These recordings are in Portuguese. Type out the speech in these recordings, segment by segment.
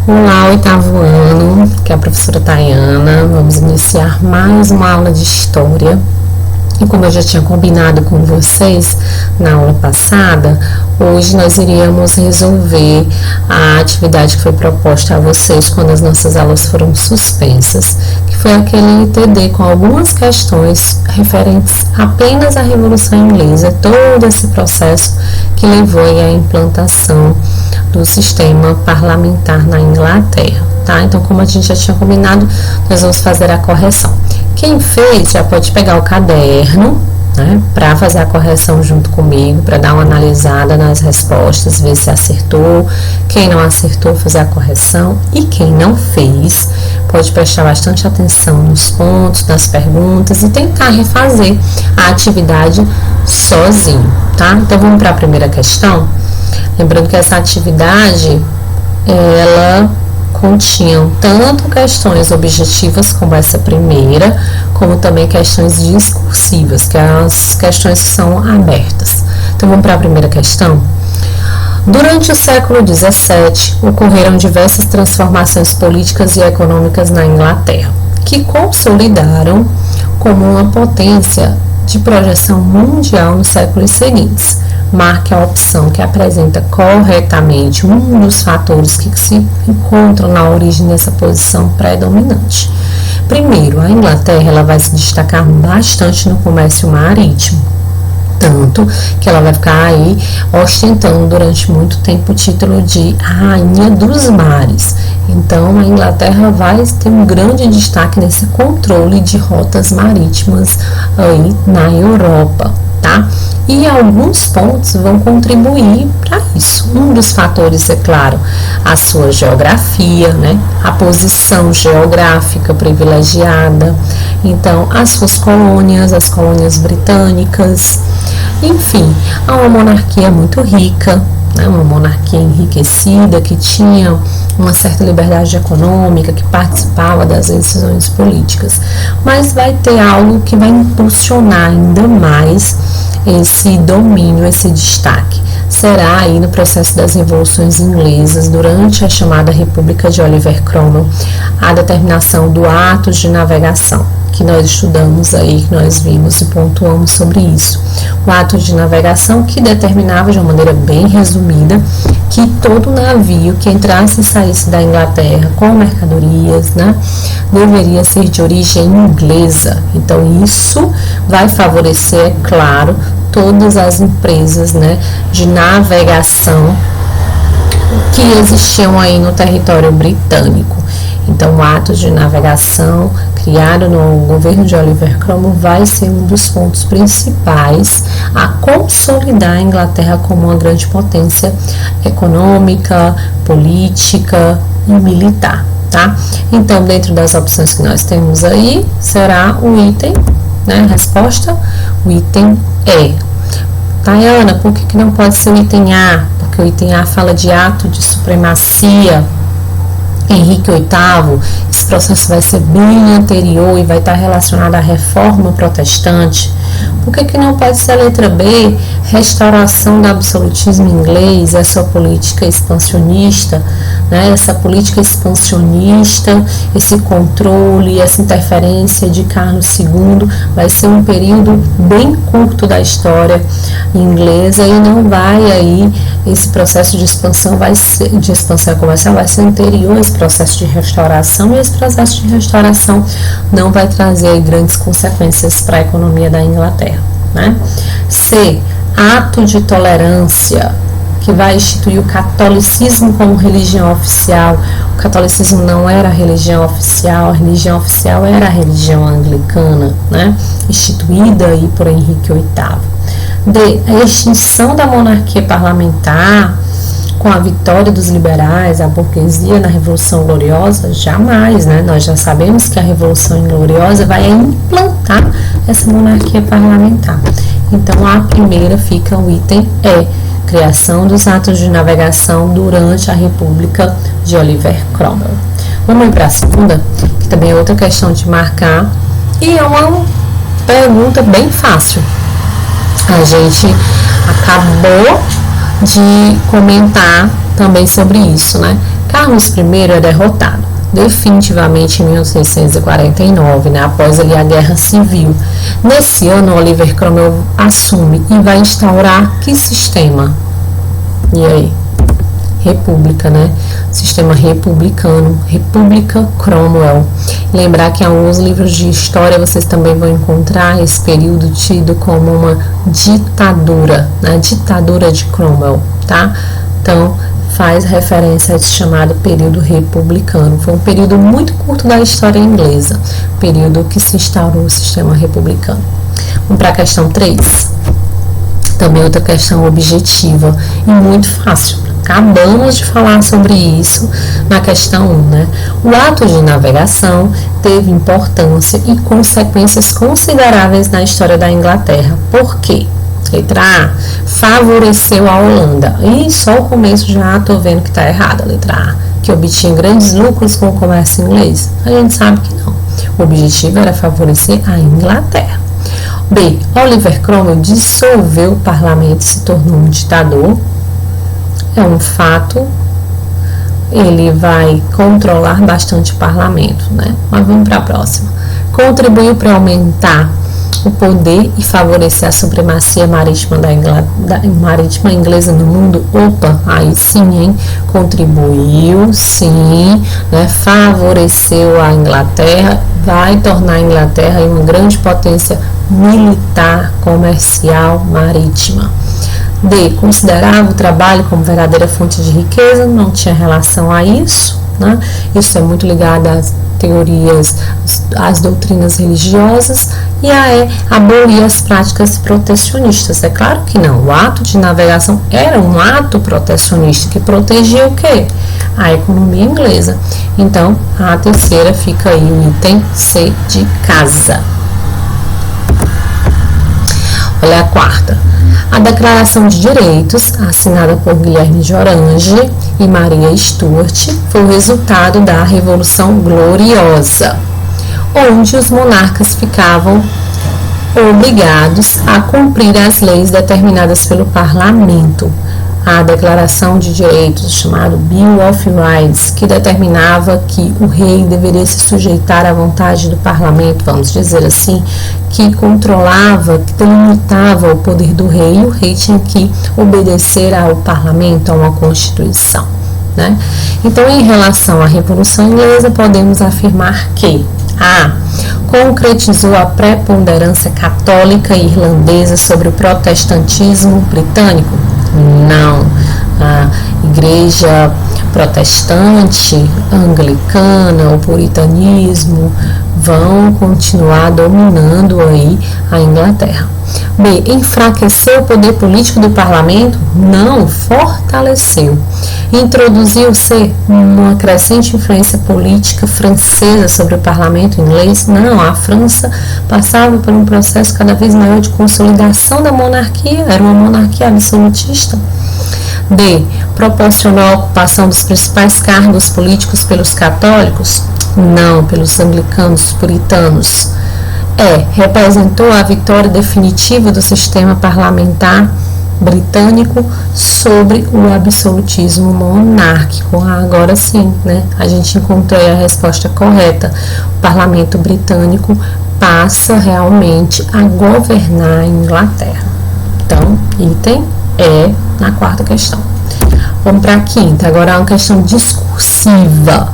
Olá, oitavo ano, que é a professora Tayana. Vamos iniciar mais uma aula de História. E como eu já tinha combinado com vocês na aula passada, hoje nós iríamos resolver a atividade que foi proposta a vocês quando as nossas aulas foram suspensas, que foi aquele TD com algumas questões referentes apenas à Revolução Inglesa, todo esse processo que levou à implantação do sistema parlamentar na Inglaterra, tá? Então, como a gente já tinha combinado, nós vamos fazer a correção. Quem fez já pode pegar o caderno, né, para fazer a correção junto comigo, para dar uma analisada nas respostas, ver se acertou. Quem não acertou, fazer a correção. E quem não fez, pode prestar bastante atenção nos pontos, nas perguntas e tentar refazer a atividade sozinho, tá? Então, vamos para a primeira questão. Lembrando que essa atividade, ela continham tanto questões objetivas como essa primeira, como também questões discursivas, que são as questões que são abertas. Então vamos para a primeira questão. Durante o século XVII, ocorreram diversas transformações políticas e econômicas na Inglaterra, que consolidaram como uma potência de projeção mundial nos séculos seguintes. Marque a opção que apresenta corretamente um dos fatores que se encontram na origem dessa posição predominante. Primeiro, a Inglaterra ela vai se destacar bastante no comércio marítimo, tanto que ela vai ficar aí ostentando durante muito tempo o título de Rainha dos Mares. Então, a Inglaterra vai ter um grande destaque nesse controle de rotas marítimas aí na Europa, tá? E alguns pontos vão contribuir para isso. Um dos fatores, é claro, a sua geografia, né? A posição geográfica privilegiada. Então, as suas colônias, as colônias britânicas. Enfim, há uma monarquia muito rica, né? Uma monarquia enriquecida, que tinha uma certa liberdade econômica, que participava das decisões políticas. Mas vai ter algo que vai impulsionar ainda mais esse domínio, esse destaque. Será aí no processo das revoluções inglesas, durante a chamada República de Oliver Cromwell, a determinação do ato de navegação, que nós estudamos aí, que nós vimos e pontuamos sobre isso. O ato de navegação que determinava de uma maneira bem resumida que todo navio que entrasse e saísse da Inglaterra com mercadorias, né, deveria ser de origem inglesa. Então isso vai favorecer, é claro, todas as empresas, né, de navegação que existiam aí no território britânico. Então, o ato de navegação criado no governo de Oliver Cromwell vai ser um dos pontos principais a consolidar a Inglaterra como uma grande potência econômica, política e militar, tá? Então, dentro das opções que nós temos aí, será o item, né? Resposta, o item E. Tayana, por que não pode ser o item A? Porque o item A fala de ato de supremacia. Henrique VIII, esse processo vai ser bem anterior e vai estar relacionado à reforma protestante. Por que não pode ser a letra B? Restauração do absolutismo inglês, a sua política expansionista, né? Essa política expansionista, esse controle, essa interferência de Carlos II vai ser um período bem curto da história inglesa e não vai aí, esse processo de expansão de expansão comercial vai ser anterior a esse processo de restauração, e esse processo de restauração não vai trazer grandes consequências para a economia da Inglaterra, né? C, ato de tolerância, que vai instituir o catolicismo como religião oficial. O catolicismo não era a religião oficial era a religião anglicana, né? Instituída aí por Henrique VIII. D, a extinção da monarquia parlamentar com a vitória dos liberais, a burguesia na Revolução Gloriosa, jamais, né? Nós já sabemos que a Revolução Gloriosa vai implantar essa monarquia parlamentar. Então, a primeira fica o item E, criação dos atos de navegação durante a República de Oliver Cromwell. Vamos para a segunda, que também é outra questão de marcar, e é uma pergunta bem fácil. A gente acabou de comentar também sobre isso, né? Carlos I é derrotado definitivamente em 1649, né, após ali a Guerra Civil. Nesse ano, Oliver Cromwell assume e vai instaurar que sistema? E aí? República, né? Sistema republicano, República Cromwell. Lembrar que em alguns livros de história vocês também vão encontrar esse período tido como uma ditadura, né? Ditadura de Cromwell, tá? Então, faz referência a esse chamado período republicano. Foi um período muito curto da história inglesa, período que se instaurou o sistema republicano. Vamos para a questão 3. Também outra questão objetiva e muito fácil. Acabamos de falar sobre isso na questão 1, né? O ato de navegação teve importância e consequências consideráveis na história da Inglaterra. Por quê? Letra A, favoreceu a Holanda. E só o começo já estou vendo que está errado. Letra A, que obtinha grandes lucros com o comércio inglês. A gente sabe que não. O objetivo era favorecer a Inglaterra. B, Oliver Cromwell dissolveu o parlamento e se tornou um ditador. É um fato. Ele vai controlar bastante o parlamento, né? Mas vamos para a próxima. Contribuiu para aumentar o poder e favorecer a supremacia marítima marítima inglesa no mundo. Opa, aí sim, hein? Contribuiu, sim, né? Favoreceu a Inglaterra, vai tornar a Inglaterra uma grande potência militar, comercial, marítima. D, considerava o trabalho como verdadeira fonte de riqueza, não tinha relação a isso, né? Isso é muito ligado às teorias, às doutrinas religiosas. E a E, abolir as práticas protecionistas. É claro que não, o ato de navegação era um ato protecionista que protegia o quê? A economia inglesa. Então, a terceira fica aí o item C de casa. Olha a quarta. A Declaração de Direitos, assinada por Guilherme de Orange e Maria Stuart, foi o resultado da Revolução Gloriosa, onde os monarcas ficavam obrigados a cumprir as leis determinadas pelo parlamento. A Declaração de Direitos, chamado Bill of Rights, que determinava que o rei deveria se sujeitar à vontade do parlamento, vamos dizer assim, que controlava, que delimitava o poder do rei, e o rei tinha que obedecer ao parlamento, a uma constituição, né? Então, em relação à Revolução Inglesa, podemos afirmar que A, concretizou a preponderância católica e irlandesa sobre o protestantismo britânico? Não. A igreja protestante, anglicana, o puritanismo vão continuar dominando aí a Inglaterra. B, enfraqueceu o poder político do parlamento? Não, fortaleceu. Introduziu-se uma crescente influência política francesa sobre o parlamento inglês? Não, a França passava por um processo cada vez maior de consolidação da monarquia, era uma monarquia absolutista. D, proporcionou a ocupação dos principais cargos políticos pelos católicos? Não, pelos anglicanos puritanos. E, representou a vitória definitiva do sistema parlamentar britânico sobre o absolutismo monárquico. Agora sim, né? A gente encontrou a resposta correta. O parlamento britânico passa realmente a governar a Inglaterra. Então, item E na quarta questão. Vamos para a quinta. Agora é uma questão discursiva.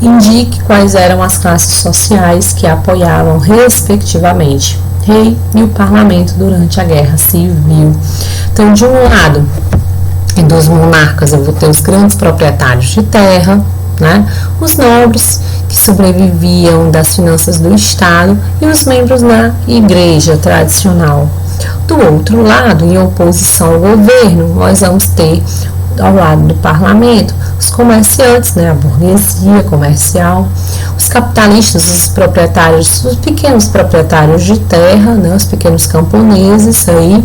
Indique quais eram as classes sociais que apoiavam, respectivamente, o rei e o parlamento durante a Guerra Civil. Então, de um lado, dos monarcas, eu vou ter os grandes proprietários de terra, né? Os nobres, que sobreviviam das finanças do Estado, e os membros da igreja tradicional. Do outro lado, em oposição ao governo, nós vamos ter, ao lado do parlamento, os comerciantes, né, a burguesia comercial, os capitalistas, os proprietários, os pequenos proprietários de terra, né, os pequenos camponeses aí,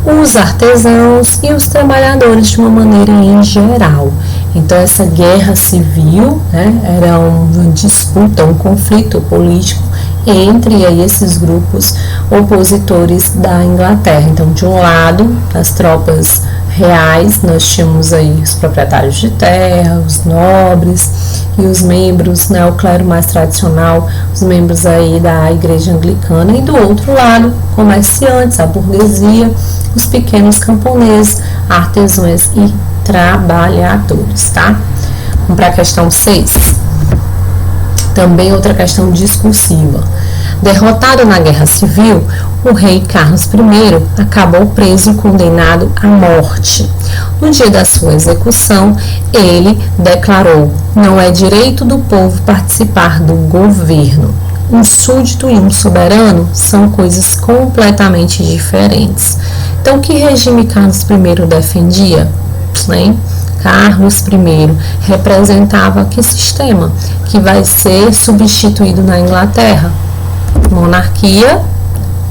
os artesãos e os trabalhadores de uma maneira em geral. Então, essa guerra civil, né, era uma disputa, um conflito político entre aí esses grupos opositores da Inglaterra. Então, de um lado, as tropas reais, nós tínhamos aí os proprietários de terra, os nobres e os membros, né, o clero mais tradicional, os membros aí da igreja anglicana, e do outro lado, comerciantes, a burguesia, os pequenos camponeses, artesãos e trabalhadores, tá? Vamos para a questão 6. Também outra questão discursiva. Derrotado na Guerra Civil, o rei Carlos I acabou preso e condenado à morte. No dia da sua execução, ele declarou: não é direito do povo participar do governo. Um súdito e um soberano são coisas completamente diferentes. Então, que regime Carlos I defendia? Hein? Carlos I representava que sistema que vai ser substituído na Inglaterra? Monarquia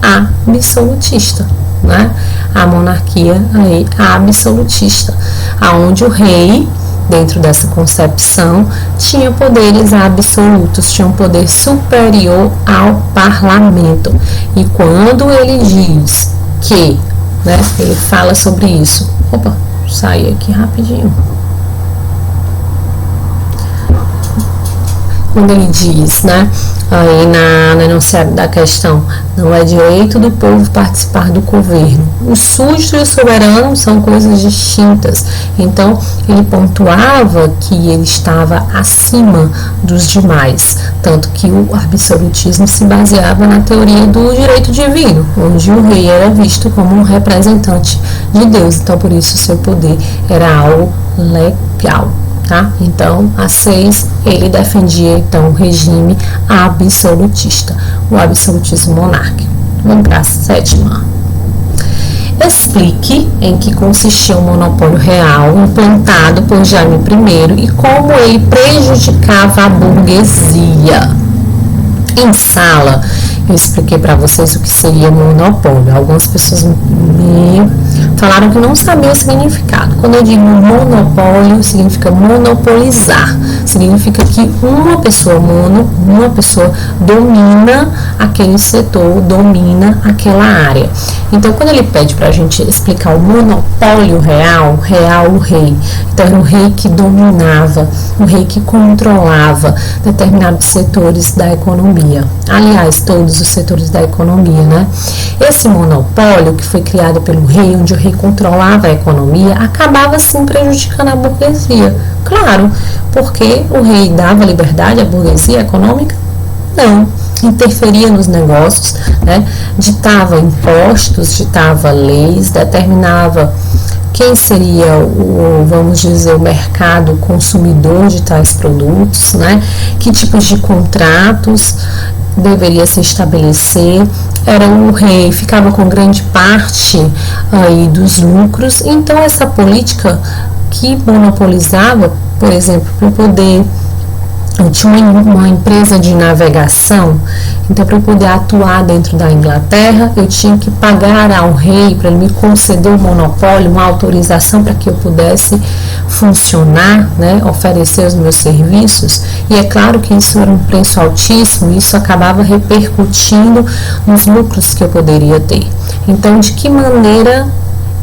absolutista, né? A monarquia aí absolutista, aonde o rei, dentro dessa concepção, tinha poderes absolutos, tinha um poder superior ao parlamento. E quando ele diz que, né, ele fala sobre isso, saí aqui rapidinho. Quando ele diz, né, aí no enunciado da questão, não é direito do povo participar do governo. O súdito e o soberano são coisas distintas. Então, ele pontuava que ele estava acima dos demais, tanto que o absolutismo se baseava na teoria do direito divino, onde o rei era visto como um representante de Deus. Então, por isso, o seu poder era algo legal. Tá? Então, a 6, ele defendia então o regime absolutista, o absolutismo monárquico. Vamos para a 7ª. Explique em que consistia o monopólio real implantado por Jaime I e como ele prejudicava a burguesia. Em sala, eu expliquei para vocês o que seria monopólio. Algumas pessoas me falaram que não sabiam o significado. Quando eu digo monopólio, significa monopolizar. Significa que uma pessoa domina aquele setor, domina aquela área. Então, quando ele pede para a gente explicar o monopólio real, o rei. Então, era o rei que dominava, o rei que controlava determinados setores da economia. Aliás, todos os setores da economia, né? Esse monopólio que foi criado pelo rei, onde o rei controlava a economia, acabava sim prejudicando a burguesia. Claro, porque o rei dava liberdade à burguesia econômica? Não. Interferia nos negócios, né? Ditava impostos, ditava leis, determinava quem seria vamos dizer, o mercado consumidor de tais produtos, né? Que tipos de contratos deveria se estabelecer. Era o rei, ficava com grande parte aí dos lucros. Então, essa política que monopolizava, por exemplo, para poder... Eu tinha uma empresa de navegação, então para eu poder atuar dentro da Inglaterra, eu tinha que pagar ao rei para ele me conceder um monopólio, uma autorização para que eu pudesse funcionar, né, oferecer os meus serviços. E é claro que isso era um preço altíssimo, e isso acabava repercutindo nos lucros que eu poderia ter. Então, de que maneira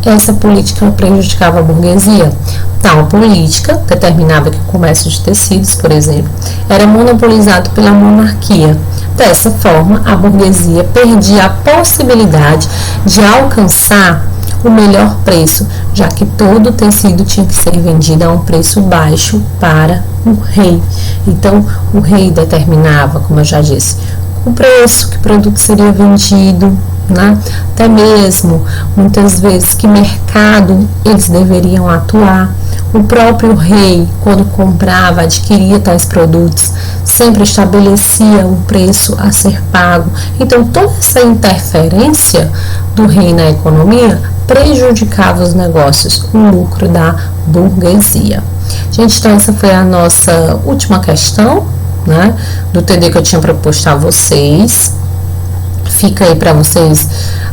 essa política prejudicava a burguesia? Tal política determinava que o comércio de tecidos, por exemplo, era monopolizado pela monarquia. Dessa forma, a burguesia perdia a possibilidade de alcançar o melhor preço, já que todo o tecido tinha que ser vendido a um preço baixo para o rei. Então, o rei determinava, como eu já disse, o preço que o produto seria vendido, né? Até mesmo, muitas vezes, que mercado eles deveriam atuar. O próprio rei, quando comprava, adquiria tais produtos, sempre estabelecia um preço a ser pago. Então, toda essa interferência do rei na economia prejudicava os negócios, o lucro da burguesia. Gente, então essa foi a nossa última questão, né, do TD que eu tinha proposto a vocês. Fica aí para vocês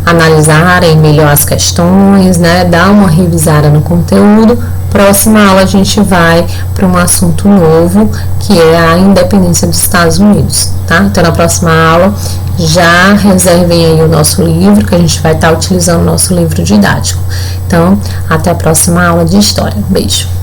analisarem melhor as questões, né, dar uma revisada no conteúdo, Próxima aula a gente vai para um assunto novo, que é a independência dos Estados Unidos, tá? Então, na próxima aula, já reservem aí o nosso livro, que a gente vai estar utilizando o nosso livro didático. Então, até a próxima aula de História. Beijo!